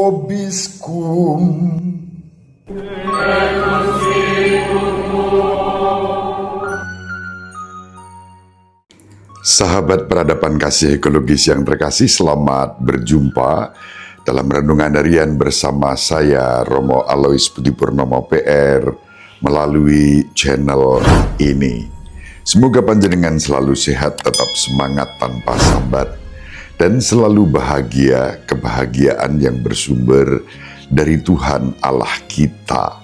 vobiscum. Sahabat peradaban kasih ekologis yang terkasih, selamat berjumpa dalam renungan harian bersama saya Romo Alois Budi Purnomo PR melalui channel ini. Semoga panjenengan selalu sehat, tetap semangat tanpa sambat, dan selalu bahagia, kebahagiaan yang bersumber dari Tuhan Allah kita.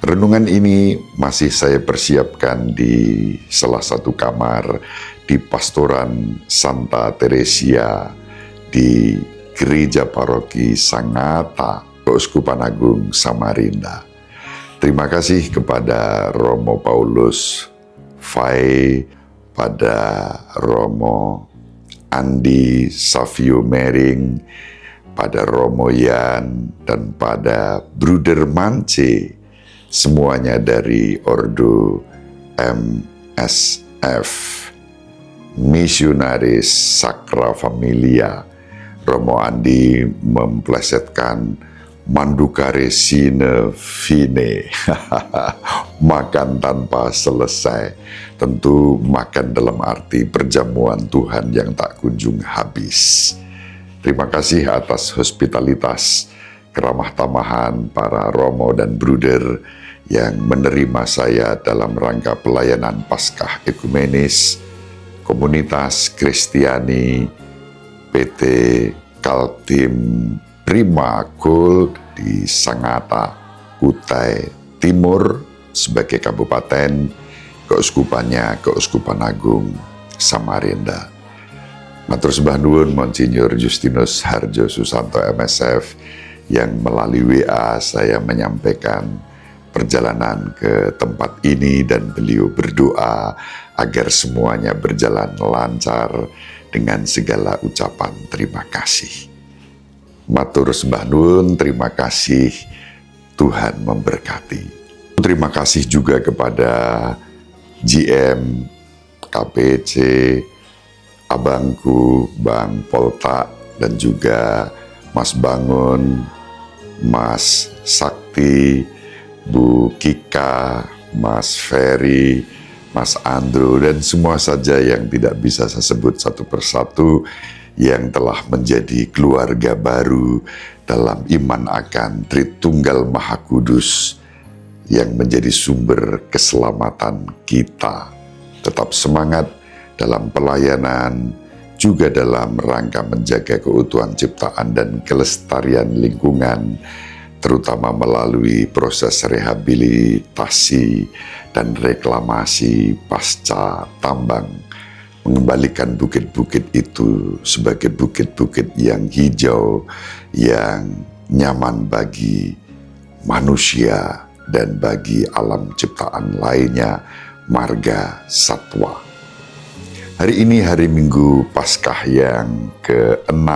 Renungan ini masih saya persiapkan di salah satu kamar di Pastoran Santa Teresia di Gereja Paroki Sangatta, Keuskupan Agung Samarinda. Terima kasih kepada Romo Paulus Fai, pada Romo Andi Savio Mering, pada Romo Yan, dan pada Bruder Mance, semuanya dari Ordo MSF, Missionaris Sacra Familia. Romo Andi memplesetkan mandukare sine fine, makan tanpa selesai. Tentu makan dalam arti perjamuan Tuhan yang tak kunjung habis. Terima kasih atas hospitalitas, keramah tamahan para Romo dan Bruder yang menerima saya dalam rangka pelayanan Paskah Ekumenis Komunitas Kristiani PT Kaltim Prima Gold di Sangatta, Kutai Timur sebagai kabupaten, keuskupannya Keuskupan Agung Samarinda. Matur sembah nuwun Monsinyur Justinus Harjo Susanto MSF yang melalui WA saya menyampaikan perjalanan ke tempat ini, dan beliau berdoa agar semuanya berjalan lancar dengan segala ucapan terima kasih. Matur sembah nuwun, terima kasih, Tuhan memberkati. Terima kasih juga kepada GM, KPC, abangku, Bang Polta, dan juga Mas Bangun, Mas Sakti, Bu Kika, Mas Ferry, Mas Andrew, dan semua saja yang tidak bisa saya sebut satu persatu, yang telah menjadi keluarga baru dalam iman akan Tritunggal Maha Kudus yang menjadi sumber keselamatan kita. Tetap semangat dalam pelayanan, juga dalam rangka menjaga keutuhan ciptaan dan kelestarian lingkungan, terutama melalui proses rehabilitasi dan reklamasi pasca tambang, mengembalikan bukit-bukit itu sebagai bukit-bukit yang hijau, yang nyaman bagi manusia dan bagi alam ciptaan lainnya, marga satwa. Hari ini hari Minggu Paskah yang ke-6.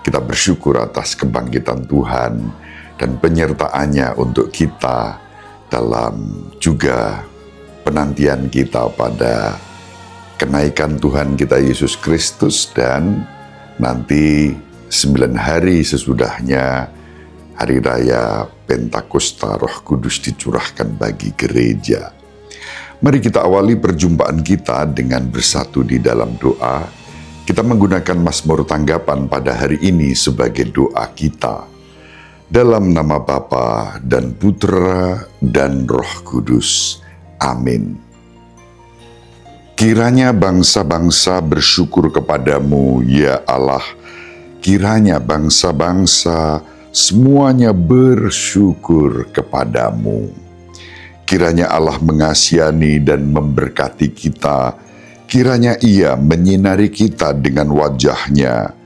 Kita bersyukur atas kebangkitan Tuhan dan penyertaannya untuk kita dalam juga penantian kita pada kenaikan Tuhan kita Yesus Kristus, dan nanti 9 hari sesudahnya Hari Raya Pentakosta Roh Kudus dicurahkan bagi gereja. Mari kita awali perjumpaan kita dengan bersatu di dalam doa. Kita menggunakan Mazmur tanggapan pada hari ini sebagai doa kita. Dalam nama Bapa dan Putra dan Roh Kudus. Amin. Kiranya bangsa-bangsa bersyukur kepadamu, ya Allah. Kiranya bangsa-bangsa semuanya bersyukur kepadamu. Kiranya Allah mengasihani dan memberkati kita. Kiranya Ia menyinari kita dengan wajah-Nya.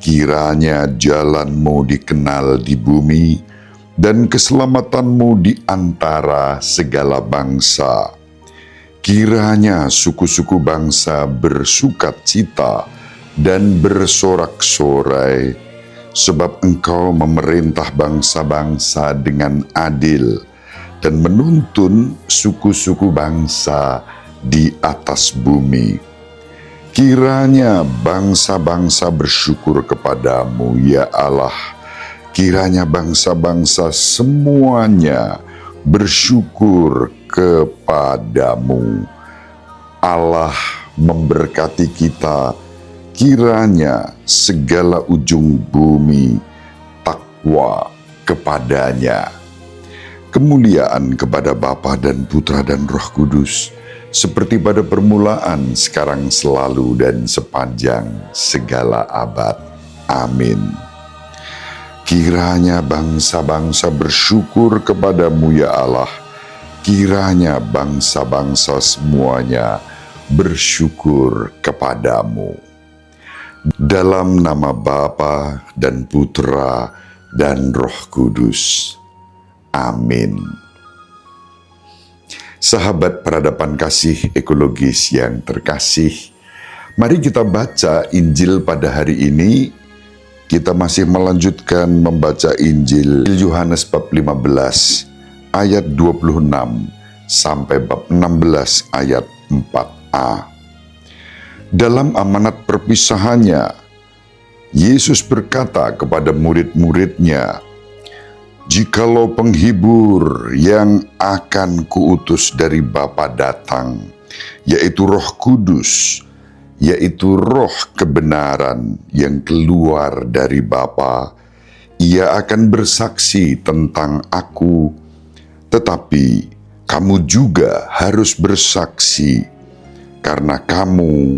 Kiranya jalan-Mu dikenal di bumi, dan keselamatan-Mu di antara segala bangsa. Kiranya suku-suku bangsa bersukacita dan bersorak-sorai, sebab Engkau memerintah bangsa-bangsa dengan adil dan menuntun suku-suku bangsa di atas bumi. Kiranya bangsa-bangsa bersyukur kepadamu, ya Allah. Kiranya bangsa-bangsa semuanya bersyukur kepadamu. Allah memberkati kita, kiranya segala ujung bumi takwa kepadanya. Kemuliaan kepada Bapa dan Putra dan Roh Kudus, seperti pada permulaan, sekarang, selalu, dan sepanjang segala abad. Amin. Kiranya bangsa-bangsa bersyukur kepadamu ya Allah. Kiranya bangsa-bangsa semuanya bersyukur kepadamu. Dalam nama Bapa dan Putra dan Roh Kudus. Amin. Sahabat peradaban kasih ekologis yang terkasih, mari kita baca Injil pada hari ini. Kita masih melanjutkan membaca Injil Yohanes bab 15 ayat 26 sampai bab 16 ayat 4a. Dalam amanat perpisahannya, Yesus berkata kepada murid-muridnya, "Jikalau penghibur yang akan kuutus dari Bapa datang, yaitu Roh Kudus, yaitu Roh kebenaran yang keluar dari Bapa, Ia akan bersaksi tentang Aku, tetapi kamu juga harus bersaksi, karena kamu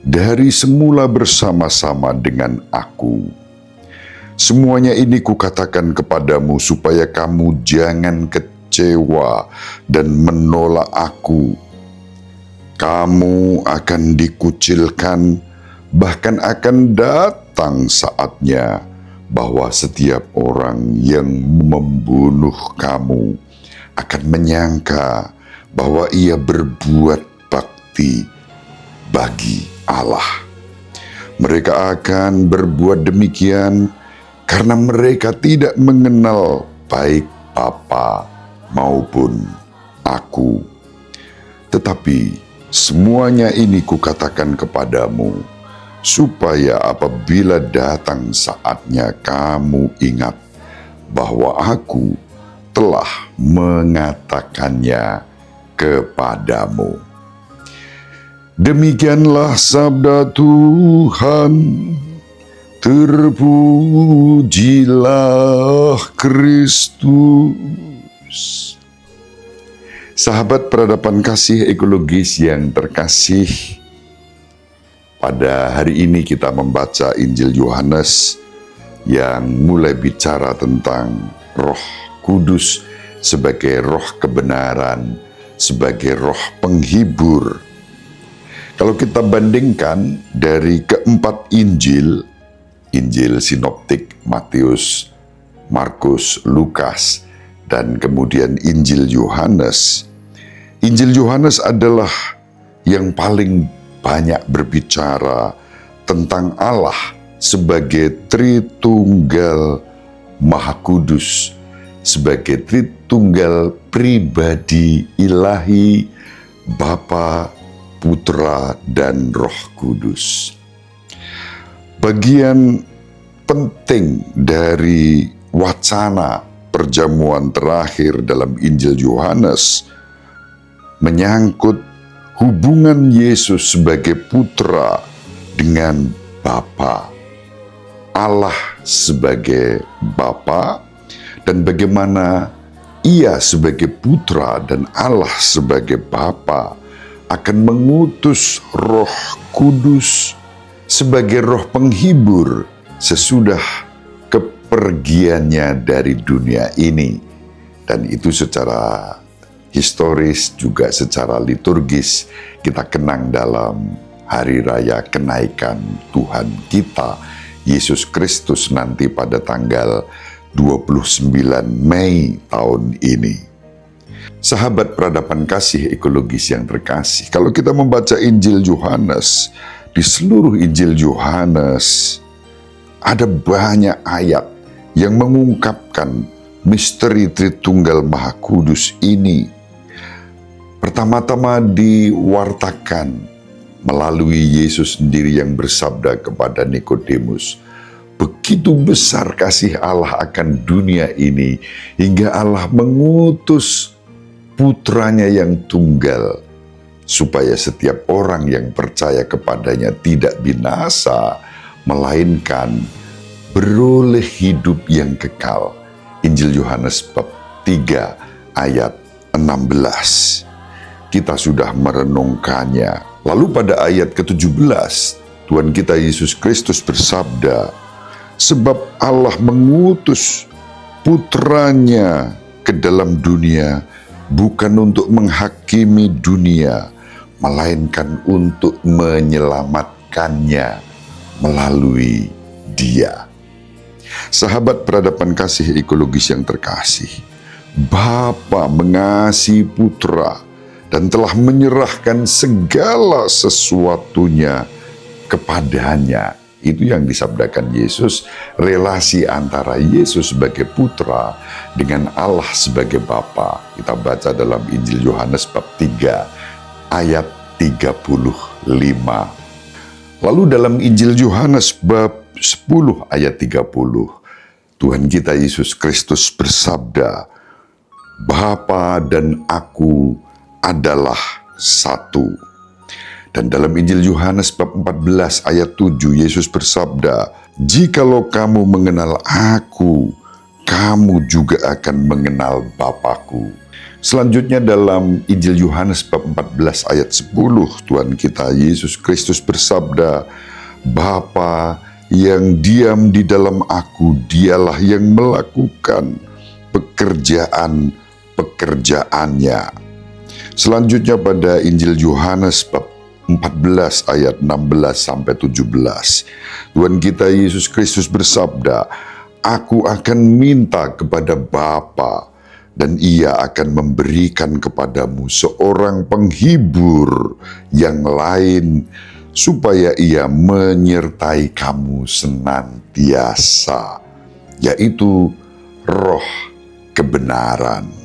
dari semula bersama-sama dengan Aku. Semuanya ini kukatakan kepadamu supaya kamu jangan kecewa dan menolak Aku. Kamu akan dikucilkan, bahkan akan datang saatnya bahwa setiap orang yang membunuh kamu akan menyangka bahwa ia berbuat bakti bagi Allah. Mereka akan berbuat demikian karena mereka tidak mengenal baik Bapa maupun Aku. Tetapi semuanya ini kukatakan kepadamu, supaya apabila datang saatnya kamu ingat bahwa Aku telah mengatakannya kepadamu." Demikianlah sabda Tuhan. Terpujilah Kristus. Sahabat peradaban kasih ekologis yang terkasih, pada hari ini kita membaca Injil Yohanes yang mulai bicara tentang Roh Kudus sebagai roh kebenaran, sebagai roh penghibur. Kalau kita bandingkan dari keempat Injil, Injil sinoptik Matius, Markus, Lukas, dan kemudian Injil Yohanes, Injil Yohanes adalah yang paling banyak berbicara tentang Allah sebagai Tritunggal Maha Kudus, sebagai Tritunggal pribadi ilahi, Bapa, Putra, dan Roh Kudus. Bagian penting dari wacana perjamuan terakhir dalam Injil Yohanes menyangkut hubungan Yesus sebagai putra dengan Bapa, Allah sebagai Bapa, dan bagaimana Ia sebagai putra dan Allah sebagai Bapa akan mengutus Roh Kudus sebagai roh penghibur sesudah kepergiannya dari dunia ini. Dan itu secara historis juga secara liturgis kita kenang dalam hari raya kenaikan Tuhan kita Yesus Kristus nanti pada tanggal 29 Mei tahun ini. Sahabat peradaban kasih ekologis yang terkasih, kalau kita membaca Injil Yohanes, di seluruh Injil Yohanes ada banyak ayat yang mengungkapkan misteri Tritunggal Maha Kudus ini. Pertama-tama diwartakan melalui Yesus sendiri yang bersabda kepada Nikodemus begitu besar kasih Allah akan dunia ini, hingga Allah mengutus putranya yang tunggal, supaya setiap orang yang percaya kepadanya tidak binasa, melainkan beroleh hidup yang kekal. Injil Yohanes bab 3 ayat 16. Kita sudah merenungkannya. Lalu pada ayat ke-17, Tuhan kita Yesus Kristus bersabda, sebab Allah mengutus putranya ke dalam dunia, bukan untuk menghakimi dunia, melainkan untuk menyelamatkannya melalui Dia. Sahabat peradaban kasih ekologis yang terkasih, Bapa mengasihi putra dan telah menyerahkan segala sesuatunya kepadanya. Itu yang disabdakan Yesus, relasi antara Yesus sebagai putra dengan Allah sebagai Bapa. Kita baca dalam Injil Yohanes bab 3 ayat 35. Lalu dalam Injil Yohanes bab 10 ayat 30, Tuhan kita Yesus Kristus bersabda, Bapa dan aku adalah satu. Dan dalam Injil Yohanes bab 14 ayat 7, Yesus bersabda, jikalau kamu mengenal aku, kamu juga akan mengenal Bapa-Ku. Selanjutnya dalam Injil Yohanes bab 14 ayat 10, Tuhan kita Yesus Kristus bersabda, Bapa yang diam di dalam aku, dialah yang melakukan pekerjaannya. Selanjutnya pada Injil Yohanes bab 14 ayat 16 sampai 17. Tuhan kita Yesus Kristus bersabda, aku akan minta kepada Bapa dan Ia akan memberikan kepadamu seorang penghibur yang lain, supaya Ia menyertai kamu senantiasa, yaitu Roh kebenaran.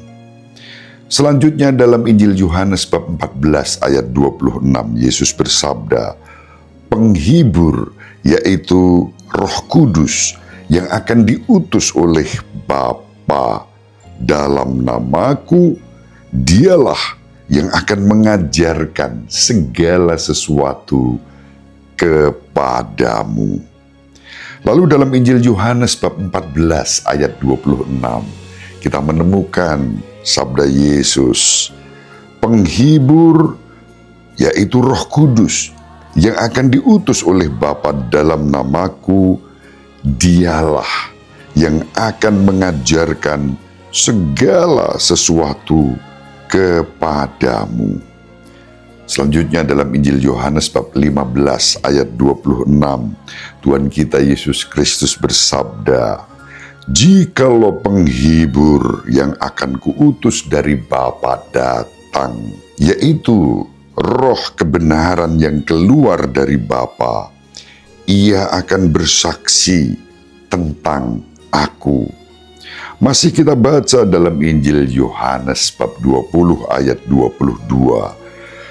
Selanjutnya dalam Injil Yohanes bab 14 ayat 26, Yesus bersabda, penghibur yaitu Roh Kudus yang akan diutus oleh Bapa dalam namaku, dialah yang akan mengajarkan segala sesuatu kepadamu. Lalu dalam Injil Yohanes bab 14 ayat 26, kita menemukan sabda Yesus, penghibur yaitu Roh Kudus yang akan diutus oleh Bapa dalam namaku, dialah yang akan mengajarkan segala sesuatu kepadamu. Selanjutnya dalam Injil Yohanes bab 15 ayat 26, Tuhan kita Yesus Kristus bersabda, jikalau penghibur yang akan kuutus dari Bapa datang, yaitu Roh kebenaran yang keluar dari Bapa, Ia akan bersaksi tentang aku. Masih kita baca dalam Injil Yohanes bab 20 ayat 22.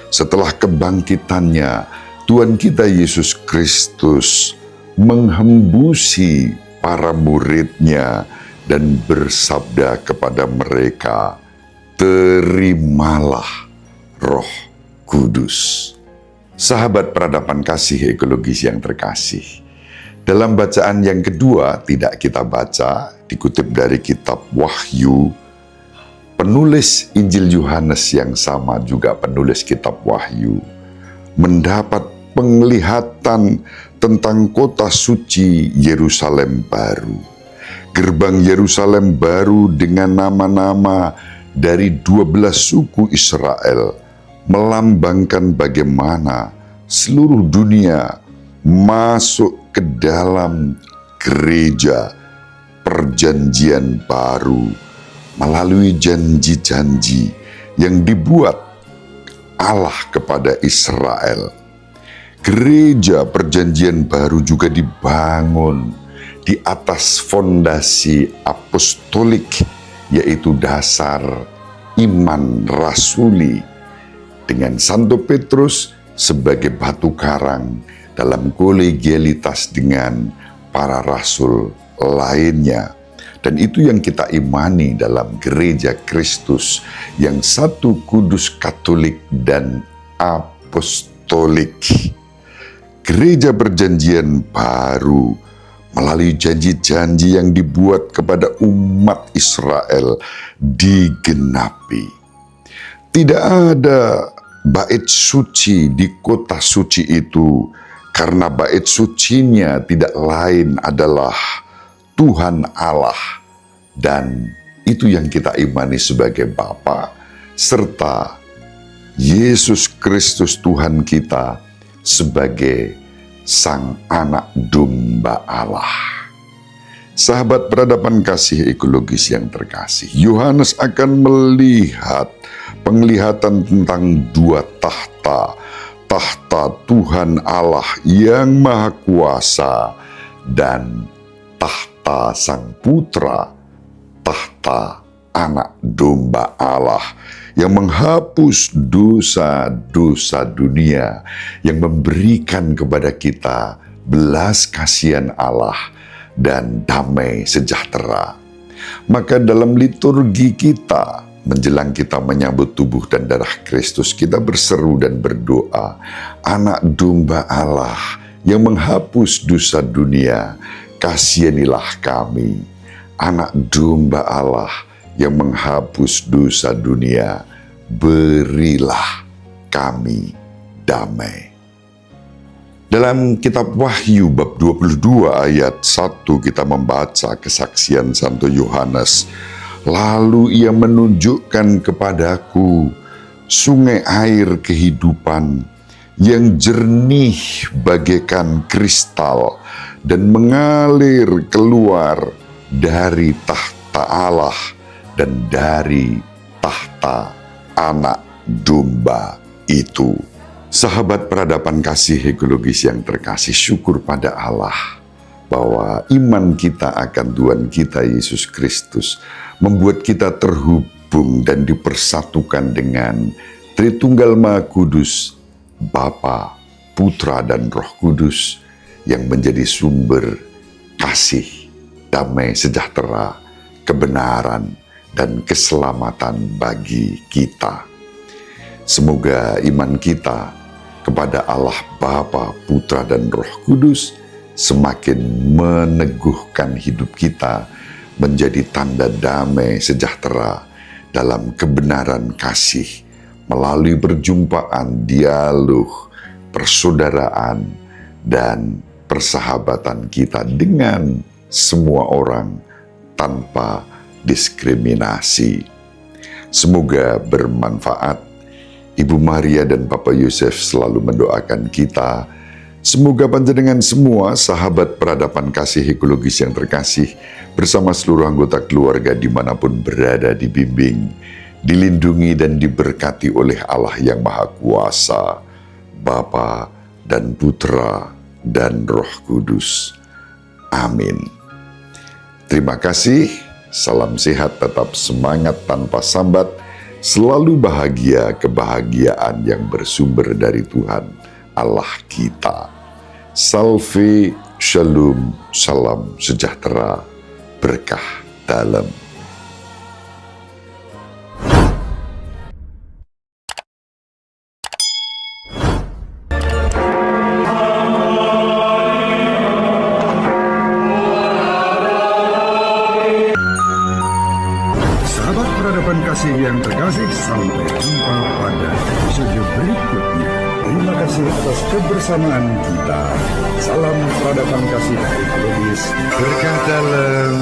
Setelah kebangkitannya, Tuhan kita Yesus Kristus menghembusi para murid-Nya dan bersabda kepada mereka, terimalah Roh Kudus. Sahabat peradaban kasih ekologis yang terkasih, dalam bacaan yang kedua tidak kita baca, dikutip dari kitab Wahyu, penulis Injil Yohanes yang sama juga penulis kitab Wahyu, mendapat penglihatan tentang kota suci Yerusalem baru. Gerbang Yerusalem baru dengan nama-nama dari 12 suku Israel, melambangkan bagaimana seluruh dunia masuk ke dalam gereja perjanjian baru melalui janji-janji yang dibuat Allah kepada Israel. Gereja perjanjian baru juga dibangun di atas fondasi apostolik, yaitu dasar iman rasuli, dengan Santo Petrus sebagai batu karang dalam kolegialitas dengan para rasul lainnya. Dan itu yang kita imani dalam gereja Kristus yang satu, kudus, katolik, dan apostolik. Gereja perjanjian baru melalui janji-janji yang dibuat kepada umat Israel digenapi. Tidak ada bait suci di kota suci itu, karena bait sucinya tidak lain adalah Tuhan Allah, dan itu yang kita imani sebagai Bapa, serta Yesus Kristus Tuhan kita sebagai Sang Anak Domba Allah. Sahabat peradaban kasih ekologis yang terkasih, Yohanes akan melihat penglihatan tentang dua tahta, tahta Tuhan Allah yang Maha Kuasa dan tahta Sang Putra, tahta Anak Domba Allah yang menghapus dosa-dosa dunia, yang memberikan kepada kita belas kasihan Allah dan damai sejahtera. Maka dalam liturgi kita, menjelang kita menyambut tubuh dan darah Kristus, kita berseru dan berdoa, Anak Domba Allah yang menghapus dosa dunia, kasihanilah kami. Anak Domba Allah yang menghapus dosa dunia, berilah kami damai. Dalam kitab Wahyu bab 22 ayat 1 kita membaca kesaksian Santo Yohanes. Lalu ia menunjukkan kepadaku sungai air kehidupan yang jernih bagaikan kristal dan mengalir keluar dari tahta Allah dan dari tahta Anak Domba itu. Sahabat peradaban kasih ekologis yang terkasih, syukur pada Allah bahwa iman kita akan Tuhan kita Yesus Kristus membuat kita terhubung dan dipersatukan dengan Tritunggal Maha Kudus, Bapa, Putra, dan Roh Kudus yang menjadi sumber kasih, damai sejahtera, kebenaran, dan keselamatan bagi kita. Semoga iman kita kepada Allah Bapa, Putra, dan Roh Kudus semakin meneguhkan hidup kita menjadi tanda damai sejahtera dalam kebenaran kasih melalui perjumpaan, dialog, persaudaraan, dan persahabatan kita dengan semua orang tanpa diskriminasi. Semoga bermanfaat. Ibu Maria dan Papa Yosef selalu mendoakan kita. Semoga panjenengan semua sahabat peradaban kasih ekologis yang terkasih bersama seluruh anggota keluarga dimanapun berada dibimbing, dilindungi dan diberkati oleh Allah yang Maha Kuasa, Bapa dan Putra dan Roh Kudus. Amin. Terima kasih, salam sehat, tetap semangat tanpa sambat, selalu bahagia, kebahagiaan yang bersumber dari Tuhan Allah kita. Salve, shalom, salam sejahtera, berkah dalam. Sahabat peradaban kasih yang terkasih, sampai jumpa pada episode berikutnya. Terima kasih atas kebersamaan kita. Salam peradaban kasih ekologis, berkah dalam.